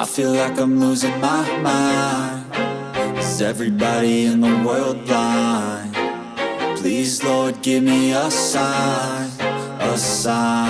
I feel like I'm losing my mind. Is everybody in the world blind? Please, Lord, give me a sign, a sign.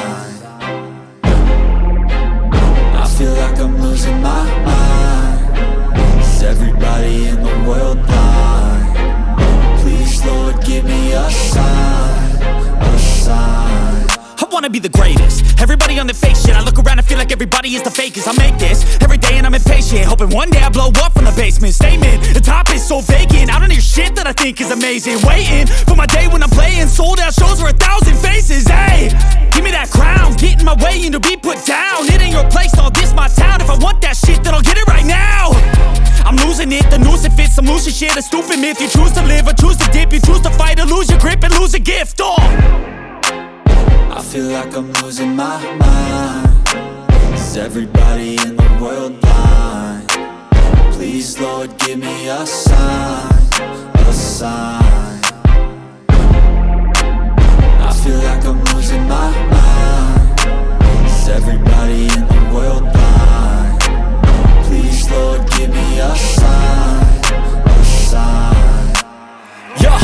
I feel like I'm losing my mind. Is everybody in the world blind? Please, Lord, give me a sign, a sign. I wanna be the greatest. Everybody on the fake shit. I look around and feel like everybody is the fakest. I make this every day and I'm impatient, hoping one day I blow up from the basement. Statement, the top is so vacant. I don't hear shit that I think is amazing. Waiting for my day when I'm playing sold out shows for 1,000 faces. Hey, give me that crown, get in my way and to be put down. It ain't your place, all this my town. If I want that shit, then I'll get it right now. I'm losing it, the noose it fits. I'm losing shit, a stupid myth. You choose to live or choose to dip. You choose to fight or lose your grip and lose a gift. I feel like I'm losing my mind. Is everybody in the world blind? Please, Lord, give me a sign, a sign. I feel like I'm losing my mind. Is everybody in the world blind? Please, Lord, give me a sign, a sign. Yeah.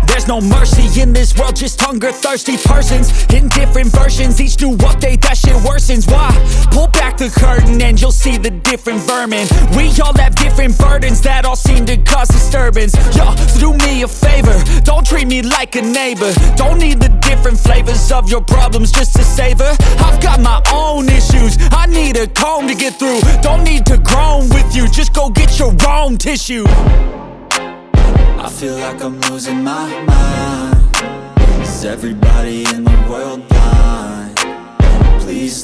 There's no mercy in this world, just hunger-thirsty persons in different versions. Each new update, that shit worsens. Why? Pull back the curtain and you'll see the different vermin. We all have different burdens that all seem to cause disturbance. Yo, so do me a favor, don't treat me like a neighbor. Don't need the different flavors of your problems just to savor. I've got my own issues, I need a comb to get through. Don't need to groan with you, just go get your own tissue. I feel like I'm losing my mind. Is everybody in the world blind? Please,